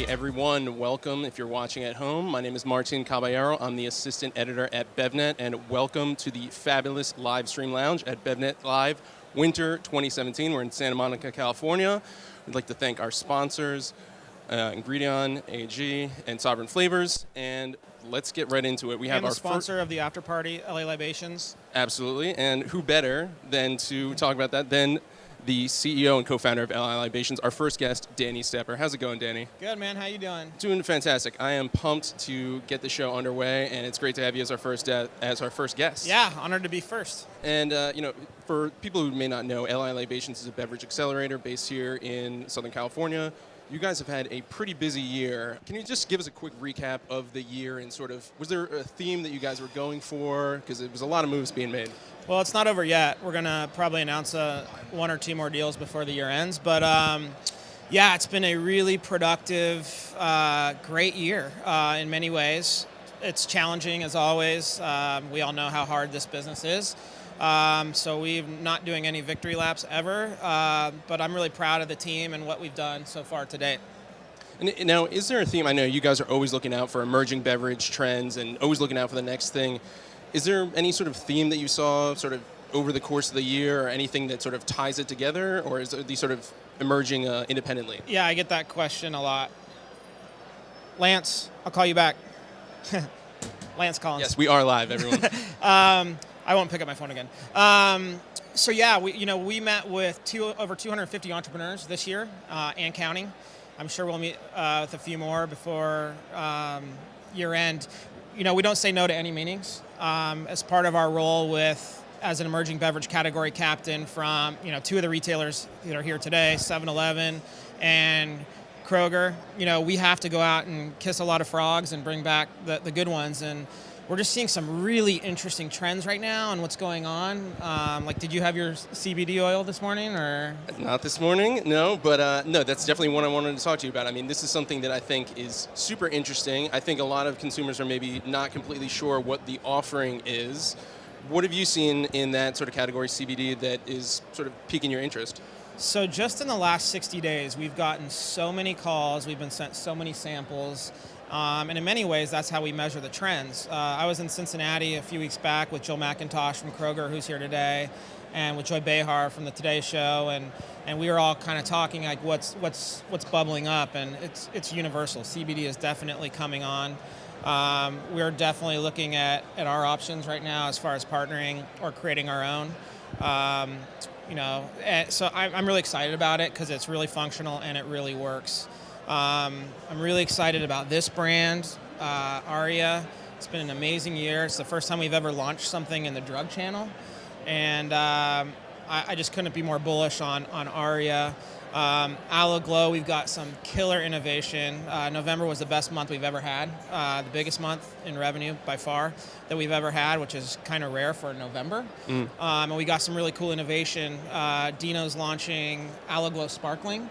everyone. Welcome if you're watching at home. My name is Martin Caballero. I'm the assistant editor at BevNet, and welcome to the fabulous Livestream Lounge at BevNet Live Winter 2017. We're in Santa Monica, California. We'd like to thank our sponsors, Ingredion, AG, and Sovereign Flavors, and let's get right into it. We have our sponsor of the after party, LA Libations. Absolutely, and who better than to talk about that than the CEO and co-founder of LA Libations, our first guest, Danny Stepper. How's it going, Danny? Good, man. How you doing? Doing fantastic. I am pumped to get the show underway, and it's great to have you as our first guest. Yeah, honored to be first. And for people who may not know, LA Libations is a beverage accelerator based here in Southern California. You guys have had a pretty busy year. Can you just give us a quick recap of the year and sort of, was there a theme that you guys were going for? Because it was a lot of moves being made. Well, it's not over yet. We're going to probably announce one or two more deals before the year ends. But yeah, it's been a really productive, great year in many ways. It's challenging as always. We all know how hard this business is. So we're not doing any victory laps ever, but I'm really proud of the team and what we've done so far to date. And now, is there a theme? I know you guys are always looking out for emerging beverage trends and always looking out for the next thing. Is there any sort of theme that you saw sort of over the course of the year or anything that sort of ties it together, or is these sort of emerging independently? Yeah, I get that question a lot. Lance, I'll call you back. Lance Collins. Yes, we are live, everyone. I won't pick up my phone again. So yeah, we met with over 250 entrepreneurs this year and counting. I'm sure we'll meet with a few more before year end. We don't say no to any meetings. As part of our role as an emerging beverage category captain from two of the retailers that are here today, 7-Eleven and Kroger. We have to go out and kiss a lot of frogs and bring back the good ones. And we're just seeing some really interesting trends right now and what's going on. Did you have your Cbd oil this morning, or? Not this morning, no. But no, that's definitely one I wanted to talk to you about. I mean, this is something that I think is super interesting. I think a lot of consumers are maybe not completely sure what the offering is. What have you seen in that sort of category, CBD, that is sort of piquing your interest? So just in the last 60 days, we've gotten so many calls. We've been sent so many samples. And in many ways, that's how we measure the trends. I was in Cincinnati a few weeks back with Jill McIntosh from Kroger, who's here today, and with Joy Behar from the Today Show, and we were all kind of talking like what's bubbling up, and it's universal. CBD is definitely coming on. We're definitely looking at our options right now as far as partnering or creating our own. So I'm really excited about it because it's really functional and it really works. I'm really excited about this brand, Aria. It's been an amazing year. It's the first time we've ever launched something in the drug channel. And I just couldn't be more bullish on Aria. Aloe Glow, we've got some killer innovation. November was the best month we've ever had, the biggest month in revenue by far that we've ever had, which is kind of rare for November. And we got some really cool innovation. Dino's launching Aloe Glow Sparkling.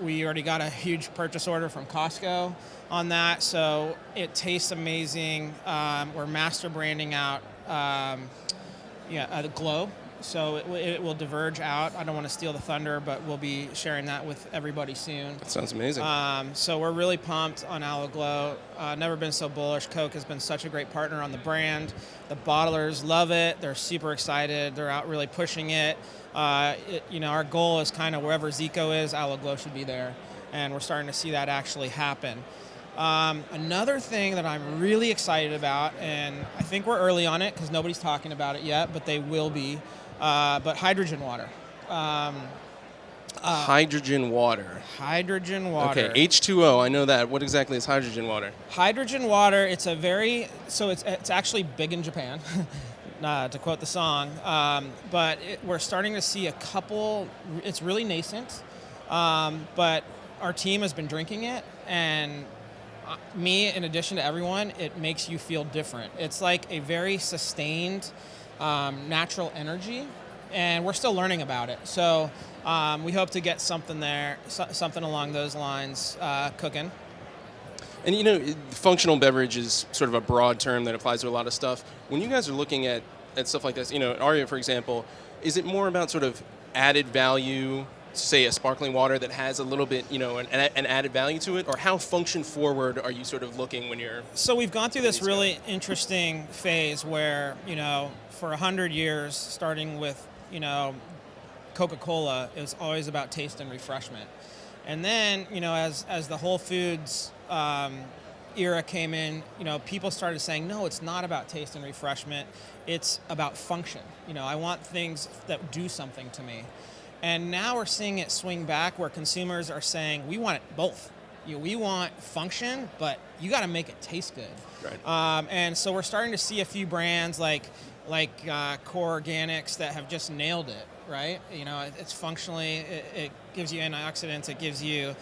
We already got a huge purchase order from Costco on that, so it tastes amazing. We're master branding out the Glow, so it will diverge out. I don't want to steal the thunder, but we'll be sharing that with everybody soon. That sounds amazing. So we're really pumped on Aloe Glow. Never been so bullish. Coke has been such a great partner on the brand. The bottlers love it. They're super excited. They're out really pushing it. Our goal is kind of wherever Zico is, Aloe Glow should be there, and we're starting to see that actually happen. Another thing that I'm really excited about, and I think we're early on it because nobody's talking about it yet, but they will be, but hydrogen water. Hydrogen water. Hydrogen water. Okay, H2O, I know that. What exactly is hydrogen water? Hydrogen water, it's actually big in Japan. To quote the song, but we're starting to see a couple, it's really nascent, but our team has been drinking it, and me, in addition to everyone, it makes you feel different. It's like a very sustained, natural energy, and we're still learning about it. So we hope to get something there, something along those lines cooking. And functional beverage is sort of a broad term that applies to a lot of stuff. When you guys are looking at stuff like this, Aria, for example, is it more about sort of added value say, a sparkling water that has a little bit, an added value to it? Or how function forward are you sort of looking when you're... So we've gone through this really interesting phase where, for 100 years, starting with, Coca-Cola, it was always about taste and refreshment. And then, as the Whole Foods era came in, people started saying, no, it's not about taste and refreshment. It's about function. I want things that do something to me. And now we're seeing it swing back where consumers are saying, we want it both. We want function, but you got to make it taste good. Right. And so we're starting to see a few brands like Core Organics that have just nailed it, right? It's functionally, it gives you antioxidants, it gives you,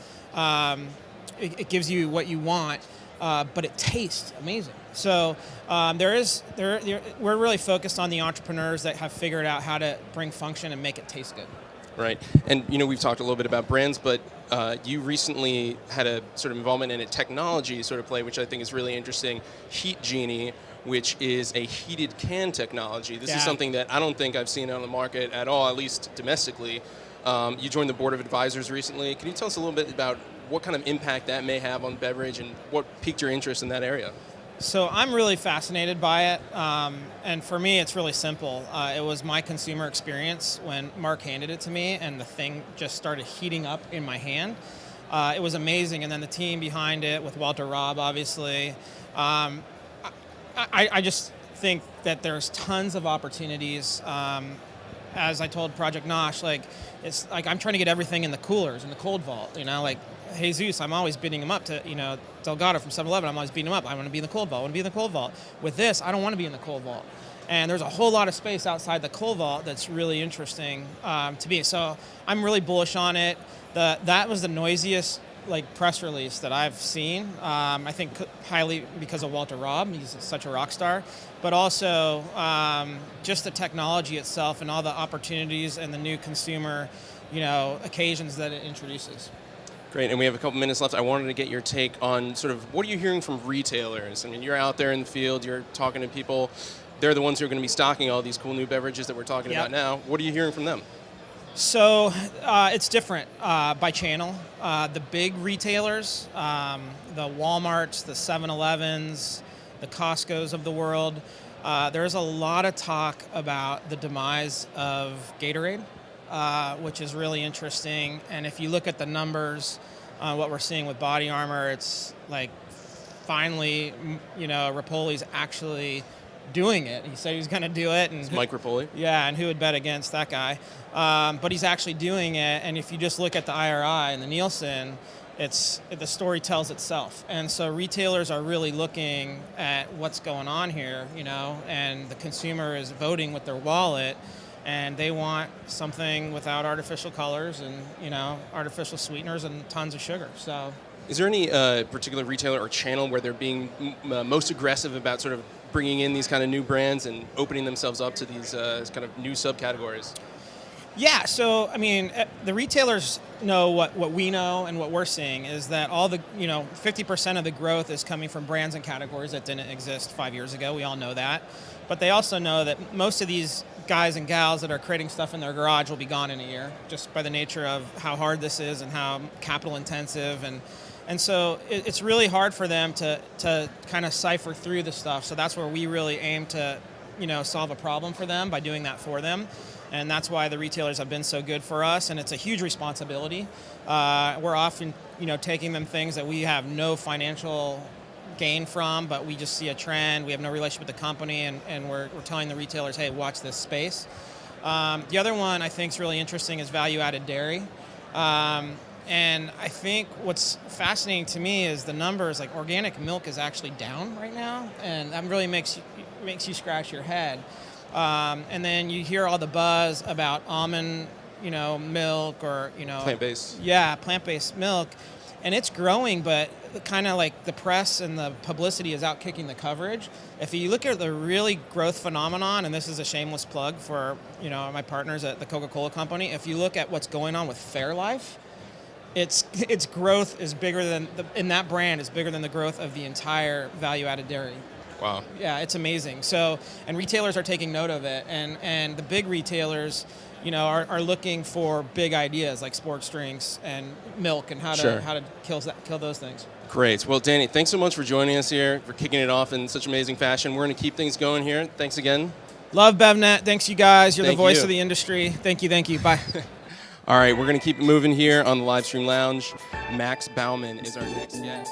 it gives you what you want, but it tastes amazing. So we're really focused on the entrepreneurs that have figured out how to bring function and make it taste good. Right. And, we've talked a little bit about brands, but you recently had a sort of involvement in a technology sort of play, which I think is really interesting, Heat Genie, which is a heated can technology. This is something that I don't think I've seen on the market at all, at least domestically. You joined the board of advisors recently. Can you tell us a little bit about what kind of impact that may have on beverage and what piqued your interest in that area? So I'm really fascinated by it, and for me it's really simple. It was my consumer experience when Mark handed it to me and the thing just started heating up in my hand. It was amazing, and then the team behind it with Walter Robb, obviously. I just think that there's tons of opportunities. As I told Project Nosh, it's like I'm trying to get everything in the coolers, in the cold vault, Jesus, I'm always beating him up to, Delgado from 7-Eleven, I'm always beating him up. I want to be in the cold vault. I want to be in the cold vault. With this, I don't want to be in the cold vault. And there's a whole lot of space outside the cold vault that's really interesting to be. So I'm really bullish on it. That was the noisiest press release that I've seen. I think highly because of Walter Robb. He's such a rock star. But also just the technology itself and all the opportunities and the new consumer, occasions that it introduces. Great, and we have a couple minutes left. I wanted to get your take on sort of what are you hearing from retailers? I mean, you're out there in the field, you're talking to people. They're the ones who are going to be stocking all these cool new beverages that we're talking about now. What are you hearing from them? So it's different by channel. The big retailers, the Walmarts, the 7-Elevens, the Costcos of the world, there's a lot of talk about the demise of Gatorade. Which is really interesting. And if you look at the numbers, what we're seeing with Body Armor, it's finally, Rapoli's actually doing it. He said he was going to do it. And Mike Rapoli? Yeah, and who would bet against that guy? But he's actually doing it. And if you just look at the IRI and the Nielsen, the story tells itself. And so retailers are really looking at what's going on here, and the consumer is voting with their wallet. And they want something without artificial colors and, artificial sweeteners and tons of sugar. So, is there any particular retailer or channel where they're being most aggressive about sort of bringing in these kind of new brands and opening themselves up to these kind of new subcategories? Yeah, so, the retailers know what we know and what we're seeing is that all the, 50% of the growth is coming from brands and categories that didn't exist 5 years ago. We all know that. But they also know that most of these guys and gals that are creating stuff in their garage will be gone in a year, just by the nature of how hard this is and how capital intensive. And so it's really hard for them to kind of cipher through the stuff. So that's where we really aim to, solve a problem for them by doing that for them. And that's why the retailers have been so good for us, and it's a huge responsibility. We're often, taking them things that we have no financial gain from, but we just see a trend. We have no relationship with the company, and we're telling the retailers, hey, watch this space. The other one I think is really interesting is value-added dairy. And I think what's fascinating to me is the numbers, organic milk is actually down right now, and that really makes you scratch your head. And then you hear all the buzz about almond, milk or, plant-based. Yeah, plant-based milk. And it's growing, but kind of the press and the publicity is out kicking the coverage. If you look at the really growth phenomenon, and this is a shameless plug for, my partners at the Coca-Cola company, if you look at what's going on with Fairlife, its growth is bigger than, in that brand, is bigger than the growth of the entire value-added dairy. Wow. Yeah, it's amazing. So, and retailers are taking note of it, and the big retailers, are looking for big ideas like sports drinks and milk and how to kill those things. Great. Well, Danny, thanks so much for joining us here, for kicking it off in such amazing fashion. We're going to keep things going here. Thanks again. Love BevNet. Thanks, you guys. You're Thank the voice you. of the industry. Thank you. Bye. All right, we're going to keep it moving here on the Livestream Lounge. Max Bauman is our next guest.